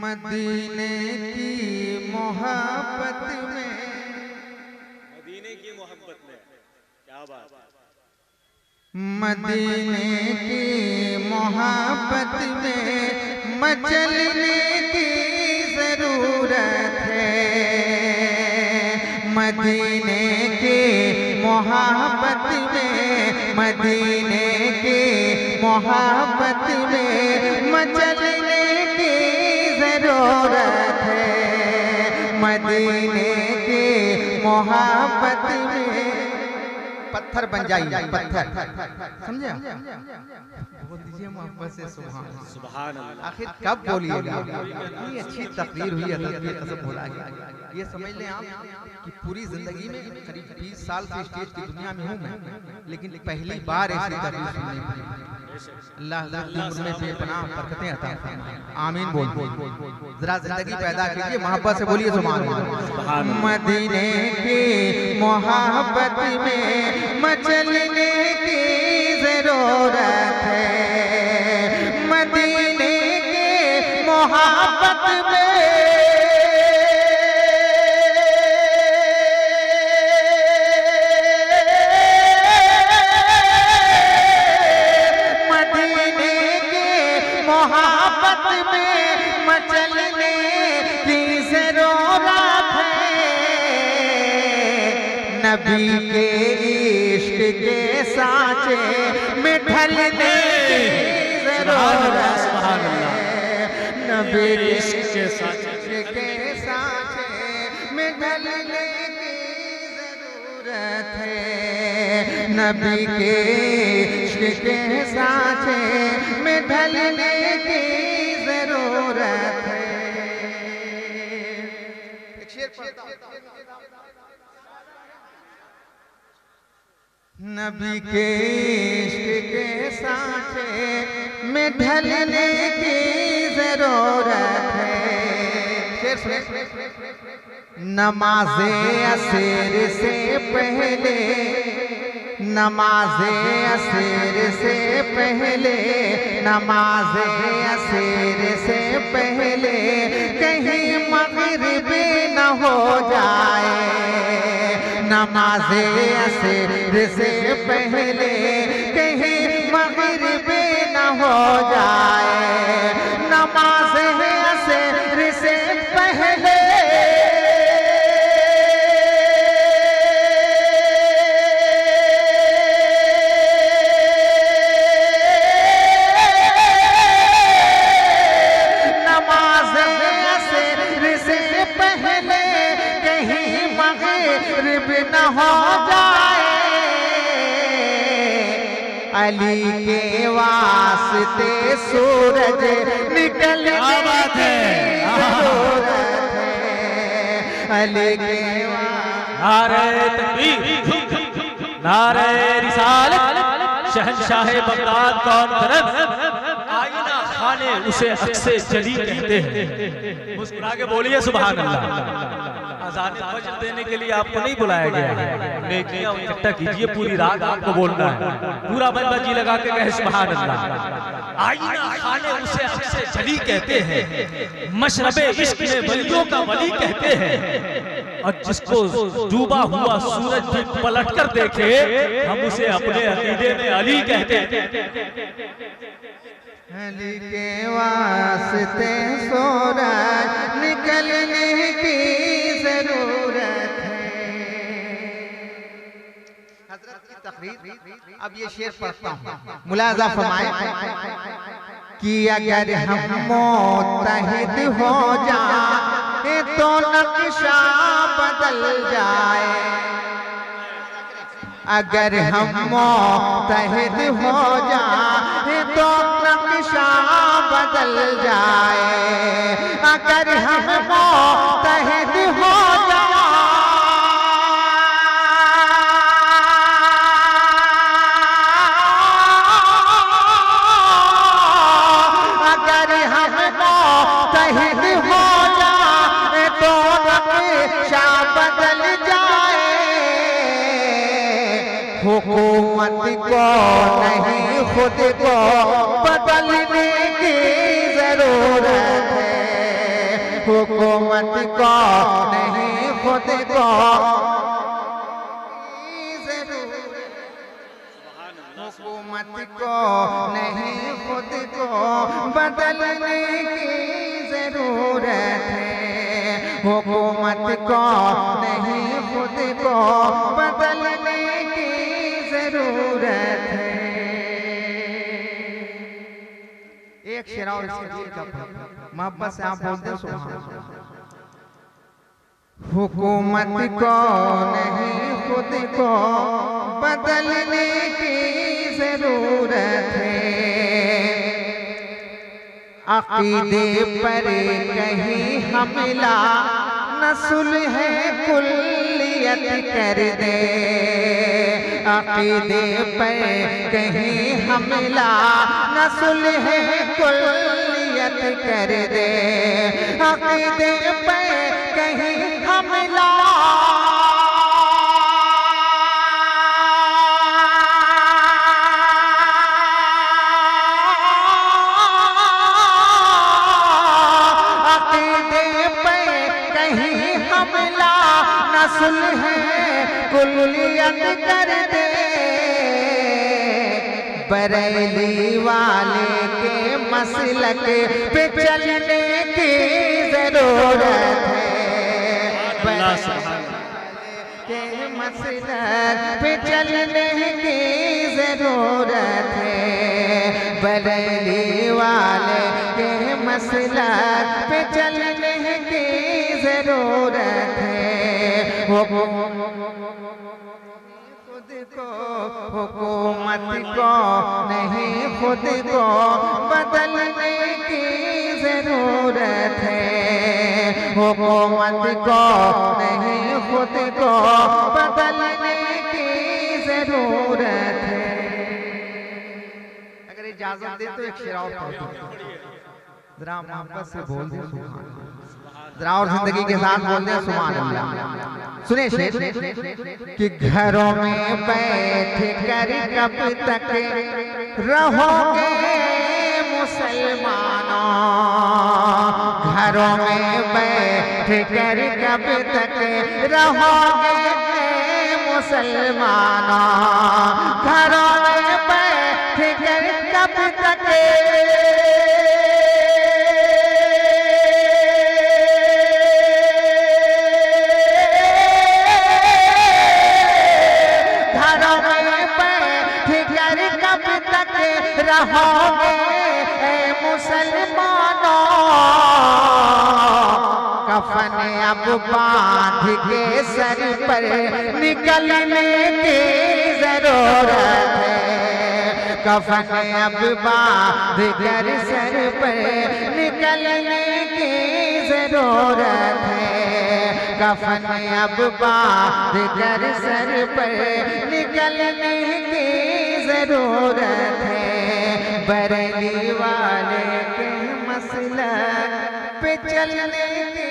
मदीने की मोहब्बत में, मदीने की मोहब्बत में क्या बात है। मदीने की मोहब्बत में मचलने की जरूरत है। मदीने की मोहब्बत में, मदीने की मोहब्बत में मचलने की जरूरत है। मदीने की मोहब्बत में पत्थर बन जाइए, पत्थर, समझे? बोल दीजिए मोहब्बत से सुभान अल्लाह। सुभान अल्लाह। आखिर कब बोलिएगा? इतनी अच्छी तकरीर हुई है, कसम बोला गया। ये समझ लें आप कि पूरी जिंदगी में करीब 20 साल से स्टेज की दुनिया में हूँ मैं, लेकिन पहली बार ऐसी तकरीर सुनने को मिली। अल्लाह उम्र में बेपनाह बरकतें अता फरमाए। आमीन बोल। जरा जिंदगी पैदा कीजिए, मोहब्बत से बोलिए सुभान अल्लाह। मदीने की मोहब्बत में मचलने की जरूरत है। मदीने की मोहब्बत में मचलने की जरूरत है। नबी के इश्क के सांचे में ढलने की जरूरत है। नबी के इश्क के सांचे में ढलने की जरूरत है। नबी के इश्क के सांचे में ढलने की जरूरत है। एक शेर पढ़ता हूं। नबी के इश्क के सांचे में ढलने की जरूरत है। शेर सुने। नमाज़े असर से पहले, नमाज़े असर से पहले, नमाज़े असर से पहले कहीं मग़रिब न हो जाए। नमाज़े असर से पहले कहीं मग़रिब न हो जाए। नमाज़े असर से पहले न हो जाए। अली के वास्ते सूरज निकलने की जरूरत है। अली के नारे तकबीर, नारे रिसालत, शहंशाह बगदाद कौन तरफ, आईना खाने उसे अक्से जली कहते हैं। मुस्कुरा के बोलिए सुभान अल्लाह। अज़ान फज्र देने के लिए आपको नहीं बुलाया गया है। नेकियां इकट्ठा कीजिए, पूरी रात आपको बोलना है। पूरा मन बाजी लगा के कहे सुभान अल्लाह। आईना खाने उसे अक्से जली कहते हैं। मशरबे इश्क में वलियों का वली कहते हैं। और जिसको डूबा हुआ सूरज भी पलट कर देखे, हम उसे अपने अकीदे में अली कहते हैं। अली के वास्ते सूरज निकलने की जरूरत है। हज़रत की तकरीर। अब ये शेर पढ़ता हूँ, मुलाज़ा फरमाए कि अगर हम मुत्तहिद हो जाए तो नक्शा बदल जाए। अगर हम मुत्तहिद हो जाए तो नक्शा बदल जाए। अगर हम मुत्तहिद हो जाए, अगर हम मुत्तहिद हो जाए तो नक्शा बदल जाए। हुकूमत को नहीं खुद को बदलने की जरूरत है। हुकूमत को नहीं खुद को हुकूमत को नहीं खुद को बदलने की जरूरत है। हुकूमत को नहीं खुद को बदलने की जरूरत है। एक शेर और मोहब्बत से आप बोलते हैं सुभान अल्लाह। हुकूमत को नहीं खुद को बदलने की जरूरत है। अकीदे पर कहीं हमला न सुलह कुल्लियत कर दे। अकीदे पर कहीं हमला न सुलह कुल्लियत कर दे। अकीदे पर कहीं हमला सुलह कुल्लियत कर दे। बरेली वाले के मसलक पे चलने की जरूरत है। के मसलक पे चलने की जरूरत है। बरेली वाले के मसलक पे चलने की जरूरत है। खुद को हुकूमत को नहीं खुद को बदलने की जरूरत है। हुकूमत को नहीं खुद को बदलने की जरूरत है। अगर इजाजत दे तो एक शेर और पढ़ दो, जरा मोहब्बत से बोल दे सुभान अल्लाह। जरा और जिंदगी के साथ बोल दे सुभान अल्लाह। सुने शेर कि घरों में बैठ कर कब तक रहोगे मुसलमानों। घरों में बैठ कर कब तक रहोगे मुसलमानों। घरों में बैठ कर कब तक रहोगे मुसलमानों। कफन अब बांध के सर पर निकलने की जरूरत है। कफन अब बांध कर सर पर निकलने की जरूरत है। कफन अब बांध कर सर पर निकलने की जरूरत है। बरेली वाले के मसलक पे चलने की